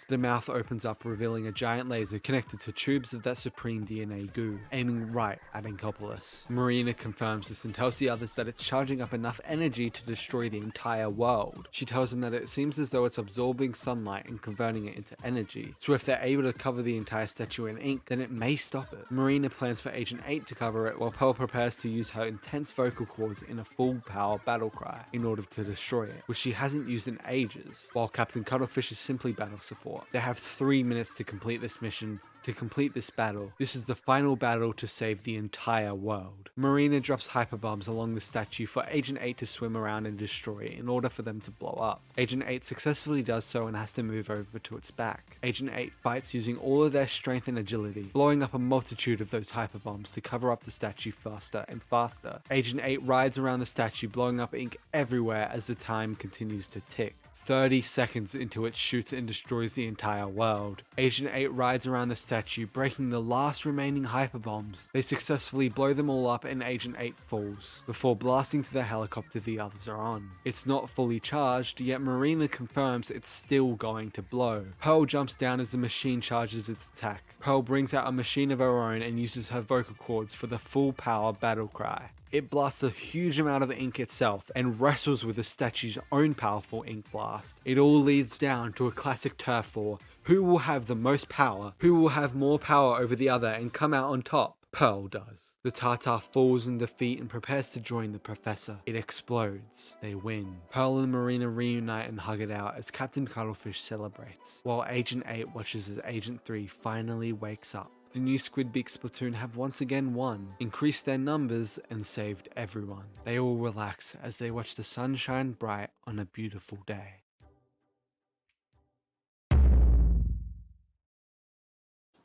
The mouth opens up, revealing a giant laser connected to tubes of that supreme DNA goo, aiming right at Inkopolis. Marina confirms this and tells the others that it's charging up enough energy to destroy the entire world. She tells them that it seems as though it's absorbing sunlight and converting it into energy, so if they're able to cover the entire statue in ink, then it may stop it. Marina plans for Agent 8 to cover it, while Pearl prepares to use her intense vocal cords in a full power battle cry in order to destroy it, which she hasn't used in ages, while Captain Cuttlefish is simply battle support. They have 3 minutes to complete this mission to complete this battle. This is the final battle to save the entire world. Marina drops hyperbombs along the statue for Agent 8 to swim around and destroy in order for them to blow up. Agent 8 successfully does so and has to move over to its back. Agent 8 fights using all of their strength and agility, blowing up a multitude of those hyperbombs to cover up the statue faster and faster. Agent 8 rides around the statue, blowing up ink everywhere as the time continues to tick. 30 seconds into it shoots and destroys the entire world. Agent 8 rides around the statue, breaking the last remaining hyperbombs. They successfully blow them all up and Agent 8 falls, before blasting to the helicopter the others are on. It's not fully charged, yet Marina confirms it's still going to blow. Pearl jumps down as the machine charges its attack. Pearl brings out a machine of her own and uses her vocal cords for the full power battle cry. It blasts a huge amount of ink itself and wrestles with the statue's own powerful ink blast. It all leads down to a classic turf war. Who will have the most power? Who will have more power over the other and come out on top? Pearl does. The Tartar falls in defeat and prepares to join the Professor. It explodes. They win. Pearl and Marina reunite and hug it out as Captain Cuttlefish celebrates, while Agent 8 watches as Agent 3 finally wakes up. The new Squidbeak Splatoon have once again won, increased their numbers, and saved everyone. They all relax as they watch the sun shine bright on a beautiful day.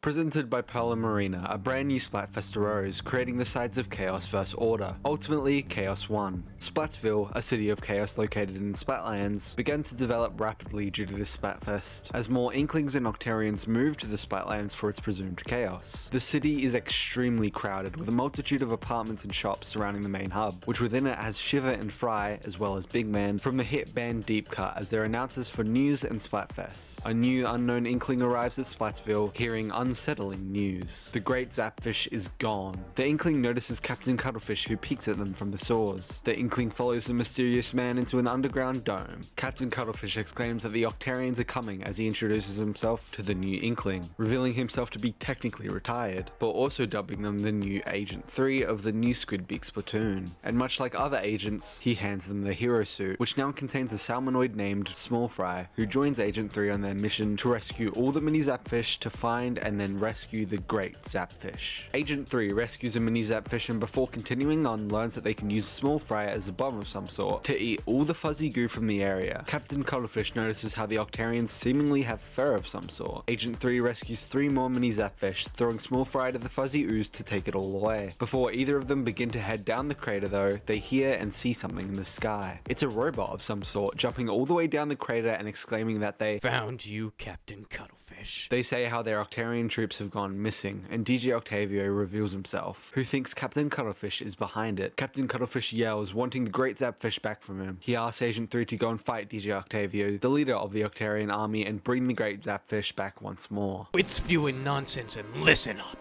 Presented by Pearl and Marina, a brand new Splatfest arose, creating the sides of Chaos First Order. Ultimately, Chaos won. Splatsville, a city of chaos located in Splatlands, began to develop rapidly due to this Splatfest, as more Inklings and Octarians moved to the Splatlands for its presumed chaos. The city is extremely crowded, with a multitude of apartments and shops surrounding the main hub, which within it has Shiver and Fry, as well as Big Man, from the hit band Deep Cut as their announcers for news and Splatfest. A new unknown Inkling arrives at Splatsville, hearing unsettling news. The great Zapfish is gone. The Inkling notices Captain Cuttlefish, who peeks at them from the soars. The Inkling follows the mysterious man into an underground dome. Captain Cuttlefish exclaims that the Octarians are coming as he introduces himself to the new Inkling, revealing himself to be technically retired, but also dubbing them the new Agent 3 of the new Squidbeak Splatoon. And much like other agents, he hands them the hero suit, which now contains a salmonoid named Small Fry, who joins Agent 3 on their mission to rescue all the mini Zapfish to find and then rescue the great Zapfish. Agent 3 rescues a mini Zapfish and before continuing on learns that they can use Small Fry as a bomb of some sort to eat all the fuzzy goo from the area. Captain Cuttlefish notices how the Octarians seemingly have fur of some sort. Agent 3 rescues 3 more mini Zapfish, throwing Small Fry to the fuzzy ooze to take it all away. Before either of them begin to head down the crater though, they hear and see something in the sky. It's a robot of some sort, jumping all the way down the crater and exclaiming that they
Found you, Captain Cuttlefish.
They say how their Octarian troops have gone missing, and DJ Octavio reveals himself, who thinks Captain Cuttlefish is behind it. Captain Cuttlefish yells, wanting the great Zapfish back from him. He asks Agent 3 to go and fight DJ Octavio, the leader of the Octarian army, and bring the great Zapfish back once more.
Quit spewing nonsense and listen up.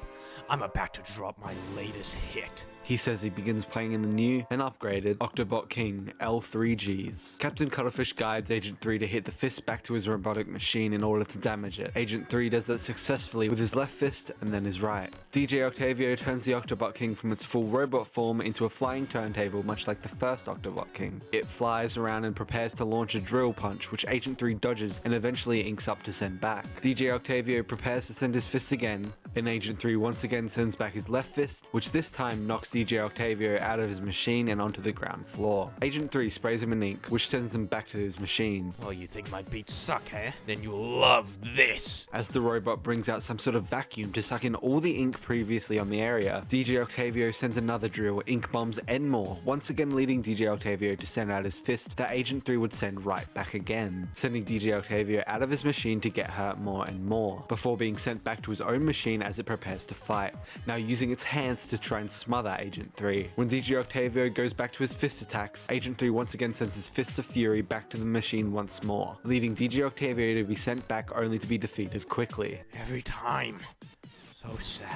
I'm about to drop my latest hit.
He says he begins playing in the new and upgraded Octobot King L3Gs. Captain Cuttlefish guides Agent 3 to hit the fist back to his robotic machine in order to damage it. Agent 3 does that successfully with his left fist and then his right. DJ Octavio turns the Octobot King from its full robot form into a flying turntable much like the first Octobot King. It flies around and prepares to launch a drill punch which Agent 3 dodges and eventually inks up to send back. DJ Octavio prepares to send his fist again, and Agent 3 once again sends back his left fist, which this time knocks DJ Octavio out of his machine and onto the ground floor. Agent 3 sprays him in ink, which sends him back to his machine.
Well, you think my beats suck, eh? Then you'll love this.
As the robot brings out some sort of vacuum to suck in all the ink previously on the area, DJ Octavio sends another drill, ink bombs, and more, once again leading DJ Octavio to send out his fist that Agent 3 would send right back again, sending DJ Octavio out of his machine to get hurt more and more, before being sent back to his own machine as it prepares to fight, now using its hands to try and smother Agent 3. When DJ Octavio goes back to his fist attacks, Agent 3 once again sends his fist of fury back to the machine once more, leading DJ Octavio to be sent back only to be defeated quickly.
Every time. So sad.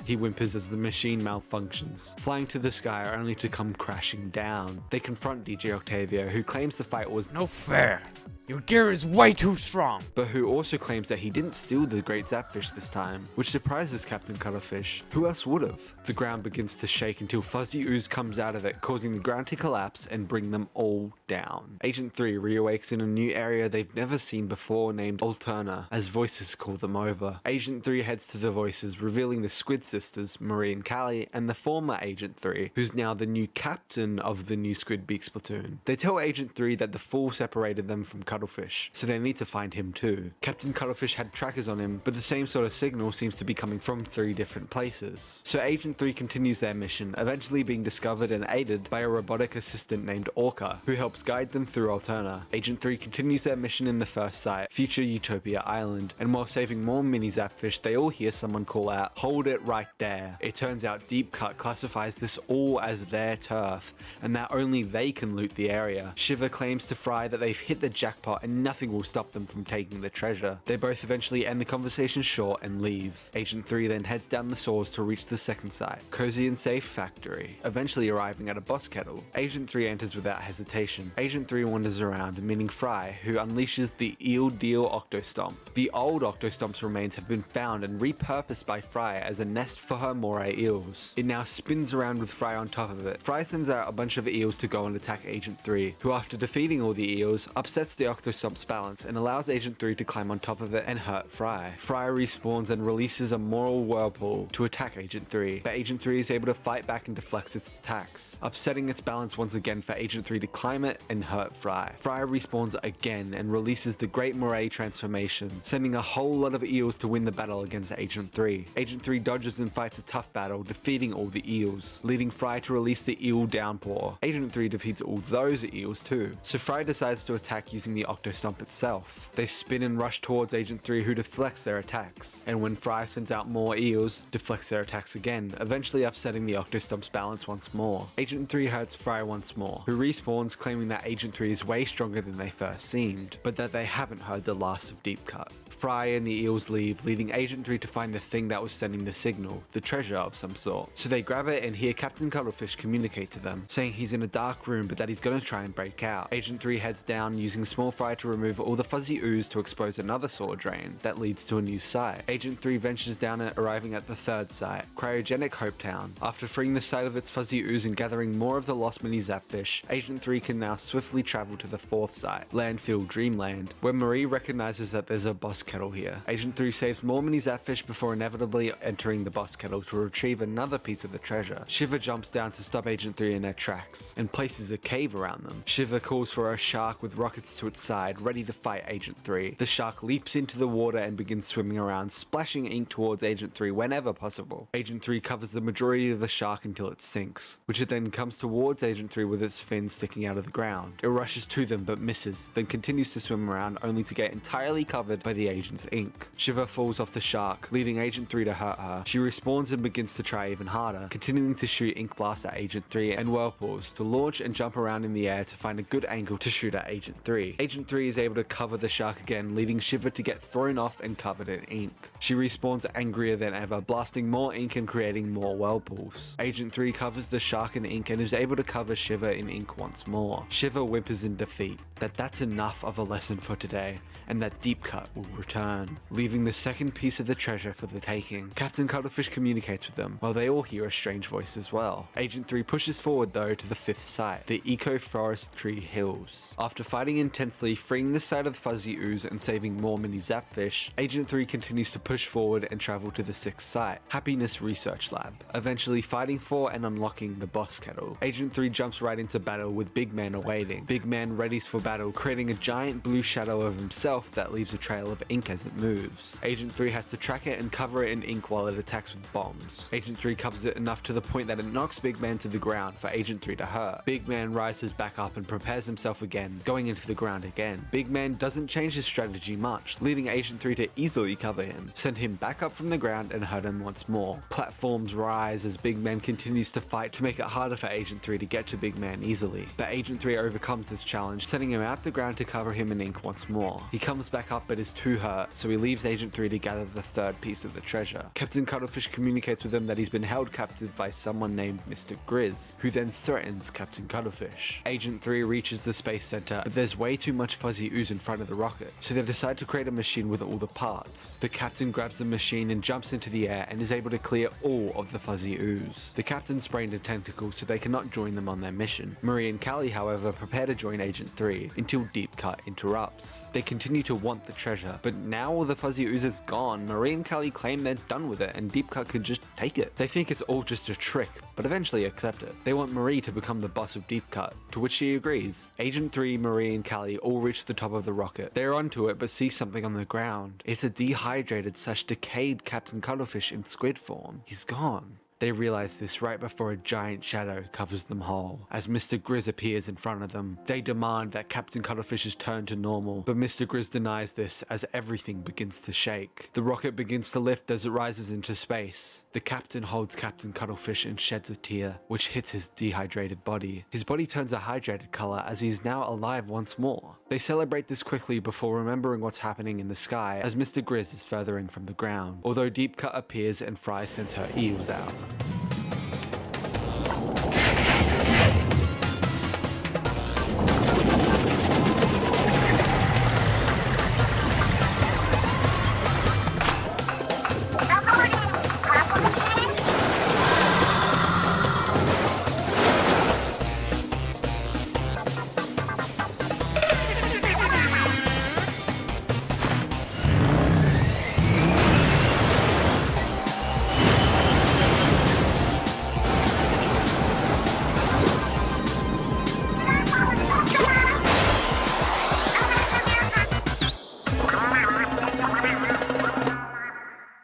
He whimpers as the machine malfunctions, flying to the sky only to come crashing down. They confront DJ Octavio, who claims the fight was
No fair. Your gear is way too strong.
but who also claims that he didn't steal the great Zapfish this time, which surprises Captain Cuttlefish. Who else would've? The ground begins to shake until fuzzy ooze comes out of it, causing the ground to collapse and bring them all down. Agent 3 reawakes in a new area they've never seen before named Alterna, as voices call them over. Agent 3 heads to the voices, revealing the Squid sisters, Marie and Callie, and the former Agent 3, who's now the new captain of the new Squid Beaks platoon. They tell Agent 3 that the Fool separated them from Cuttlefish, so they need to find him too. Captain Cuttlefish had trackers on him, but the same sort of signal seems to be coming from 3 different places. So Agent 3 continues their mission, eventually being discovered and aided by a robotic assistant named Orca, who helps guide them through Alterna. Agent 3 continues their mission in the first site, future Utopia Island, and while saving more mini Zapfish, they all hear someone call out, "Hold it right there." It turns out Deep Cut classifies this all as their turf, and that only they can loot the area. Shiver claims to Fry that they've hit the jackpot and nothing will stop them from taking the treasure. They both eventually end the conversation short and leave. Agent 3 then heads down the soars to reach the second site, Cozy and Safe Factory, eventually arriving at a boss kettle. Agent 3 enters without hesitation. Agent 3 wanders around, meeting Fry, who unleashes the Eel Deal Octo Stomp. The old Octo Stomp's remains have been found and repurposed by Fry as a nest for her moray eels. It now spins around with Fry on top of it. Fry sends out a bunch of eels to go and attack Agent 3, who after defeating all the eels, upsets the Octo Stomp's balance and allows Agent 3 to climb on top of it and hurt Fry. Fry respawns and releases a moral whirlpool to attack Agent 3, but Agent 3 is able to fight back and deflects its attacks, upsetting its balance once again for Agent 3 to climb it and hurt Fry. Fry respawns again and releases the Great Moray transformation, sending a whole lot of eels to win the battle against Agent 3. Agent 3 dodges and fights a tough battle, defeating all the eels, leading Fry to release the Eel Downpour. Agent 3 defeats all those eels too, so Fry decides to attack using the Octo Stomp itself. They spin and rush towards Agent 3, who deflects their attacks, and when Fry sends out more eels, deflects their attacks again, eventually upsetting the Octo Stomp's balance once more. Agent 3 hurts Fry once more, who respawns claiming that Agent 3 is way stronger than they first seemed, but that they haven't heard the last of Deep Cut. Fry and the eels leave, leading Agent 3 to find the thing that was sending the signal, the treasure of some sort. So they grab it and hear Captain Cuttlefish communicate to them, saying he's in a dark room but that he's gonna try and break out. Agent 3 heads down, using Small Fry to remove all the fuzzy ooze to expose another sword drain that leads to a new site. Agent 3 ventures down it, arriving at the third site, Cryogenic Hopetown. After freeing the site of its fuzzy ooze and gathering more of the lost mini Zapfish, Agent 3 can now swiftly travel to the fourth site, Landfill Dreamland, where Marie recognizes that there's a boss kettle here. Agent 3 saves more mini Zapfish before inevitably entering the boss kettle to retrieve another piece of the treasure. Shiver jumps down to stop Agent 3 in their tracks and places a cave around them. Shiver calls for a shark with rockets to its side, ready to fight Agent 3. The shark leaps into the water and begins swimming around, splashing ink towards Agent 3 whenever possible. Agent 3 covers the majority of the shark until it sinks, which it then comes towards Agent 3 with its fins sticking out of the ground. It rushes to them but misses, then continues to swim around only to get entirely covered by the agent's ink. Shiver falls off the shark, leading Agent 3 to hurt her. She respawns and begins to try even harder, continuing to shoot ink blasts at Agent 3 and whirlpools to launch and jump around in the air to find a good angle to shoot at Agent 3. Agent 3 is able to cover the shark again, leading Shiver to get thrown off and covered in ink. She respawns angrier than ever, blasting more ink and creating more whirlpools. Agent 3 covers the shark in ink and is able to cover Shiver in ink once more. Shiver whimpers in defeat, that's enough of a lesson for today, and that Deep Cut will return, leaving the second piece of the treasure for the taking. Captain Cuttlefish communicates with them, while they all hear a strange voice as well. Agent 3 pushes forward though to the fifth site, the Eco Forestry Hills. After fighting intensely, freeing the site of the fuzzy ooze and saving more mini Zapfish, Agent 3 continues to push forward and travel to the sixth site, Happiness Research Lab, eventually fighting for and unlocking the boss kettle. Agent 3 jumps right into battle with Big Man awaiting. Big Man readies for battle, creating a giant blue shadow of himself that leaves a trail of ink as it moves. Agent 3 has to track it and cover it in ink while it attacks with bombs. Agent 3 covers it enough to the point that it knocks Big Man to the ground for Agent 3 to hurt. Big Man rises back up and prepares himself again, going into the ground again. Big Man doesn't change his strategy much, leading Agent 3 to easily cover him, send him back up from the ground and hurt him once more. Platforms rise as Big Man continues to fight to make it harder for Agent 3 to get to Big Man easily, but Agent 3 overcomes this challenge, sending him out the ground to cover him in ink once more. He comes back up but is too hurt, so he leaves Agent 3 to gather the third piece of the treasure. treasure. Captain Cuttlefish communicates with them that he's been held captive by someone named Mr. Grizz, who then threatens Captain Cuttlefish. Agent 3 reaches the space center, but there's way too much fuzzy ooze in front of the rocket, so they decide to create a machine with all the parts. The captain grabs the machine and jumps into the air and is able to clear all of the fuzzy ooze. The captain sprained a tentacle, so they cannot join them on their mission. Marie and Callie, however, prepare to join Agent 3 until Deep Cut interrupts. They continue to want the treasure, but now all the fuzzy ooze is gone. Marie and Callie claim they're done with it and Deep Cut could just take it. They think it's all just a trick, but eventually accept it. They want Marie to become the boss of Deep Cut, to which she agrees. Agent 3, Marie and Callie all reach the top of the rocket. They're onto it but see something on the ground. It's a dehydrated / decayed Captain Cuttlefish in squid form. He's gone. They realize this right before a giant shadow covers them whole. As Mr. Grizz appears in front of them, they demand that Captain Cuttlefish's turn to normal, but Mr. Grizz denies this as everything begins to shake. The rocket begins to lift as it rises into space. The captain holds Captain Cuttlefish and sheds a tear, which hits his dehydrated body. His body turns a hydrated color as he is now alive once more. They celebrate this quickly before remembering what's happening in the sky as Mr. Grizz is further in from the ground, although Deep Cut appears and Fry sends her eels out.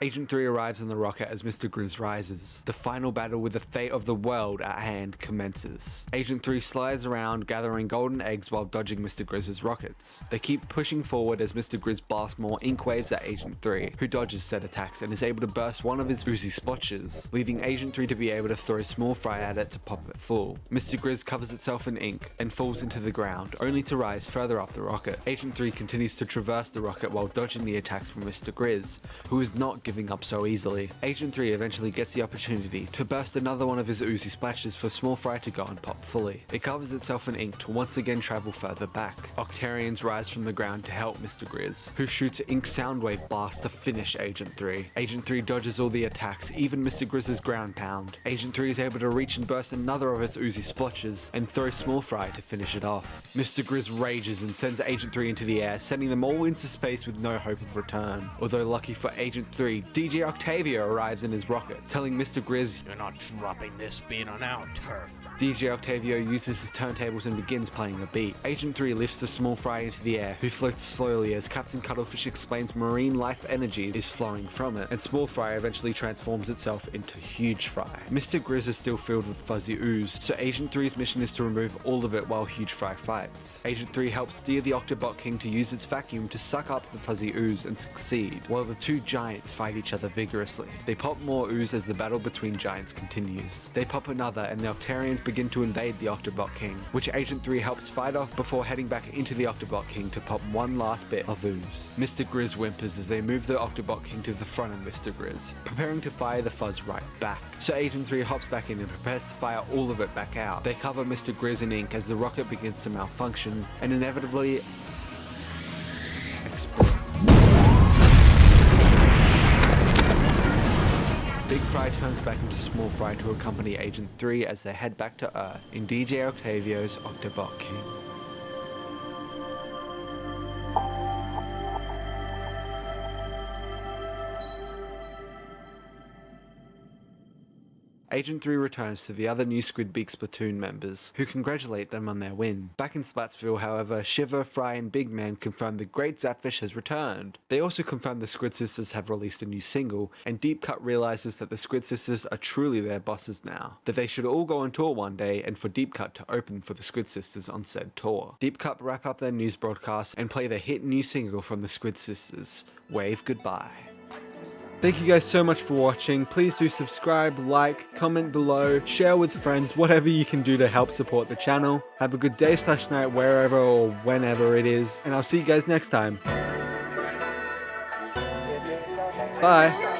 Agent 3 arrives on the rocket as Mr. Grizz rises. The final battle with the fate of the world at hand commences. Agent 3 slides around gathering golden eggs while dodging Mr. Grizz's rockets. They keep pushing forward as Mr. Grizz blasts more ink waves at Agent 3, who dodges said attacks and is able to burst one of his oozy splotches, leaving Agent 3 to be able to throw small fry at it to pop it full. Mr. Grizz covers itself in ink and falls into the ground, only to rise further up the rocket. Agent 3 continues to traverse the rocket while dodging the attacks from Mr. Grizz, who is not giving up so easily. Agent 3 eventually gets the opportunity to burst another one of his oozy splashes for small fry to go and pop fully. It covers itself in ink to once again travel further back. Octarians rise from the ground to help Mr. Grizz, who shoots ink soundwave blast to finish Agent 3. Agent 3 dodges all the attacks, even Mr. Grizz's ground pound. Agent 3 is able to reach and burst another of its oozy splotches and throw small fry to finish it off. Mr. Grizz rages and sends Agent 3 into the air, sending them all into space with no hope of return. Although lucky for Agent 3, DJ Octavio arrives in his rocket, telling Mr. Grizz,
"You're not dropping this beat on our turf."
DJ Octavio uses his turntables and begins playing a beat. Agent 3 lifts the small fry into the air, who floats slowly as Captain Cuttlefish explains marine life energy is flowing from it, and small fry eventually transforms itself into huge fry. Mr. Grizz is still filled with fuzzy ooze, so Agent 3's mission is to remove all of it while huge fry fights. Agent 3 helps steer the Octobot King to use its vacuum to suck up the fuzzy ooze and succeed, while the two giants fight each other vigorously. They pop more ooze as the battle between giants continues. They pop another and the Octarians begin to invade the Octobot King, which Agent 3 helps fight off before heading back into the Octobot King to pop one last bit of ooze. Mr. Grizz whimpers as they move the Octobot King to the front of Mr. Grizz, preparing to fire the fuzz right back. So Agent 3 hops back in and prepares to fire all of it back out. They cover Mr. Grizz in ink as the rocket begins to malfunction and inevitably explodes. Big Fry turns back into Small Fry to accompany Agent 3 as they head back to Earth in DJ Octavio's Octobot King. Agent 3 returns to the other new Squidbeak Splatoon members, who congratulate them on their win. Back in Splatsville, however, Shiver, Fry, and Big Man confirm the Great Zapfish has returned. They also confirm the Squid Sisters have released a new single, and Deep Cut realizes that the Squid Sisters are truly their bosses now, that they should all go on tour one day and for Deep Cut to open for the Squid Sisters on said tour. Deep Cut wrap up their news broadcast and play the hit new single from the Squid Sisters, Wave Goodbye. Thank you guys so much for watching. Please do subscribe, like, comment below, share with friends, whatever you can do to help support the channel. Have a good day / night wherever or whenever it is, and I'll see you guys next time. Bye.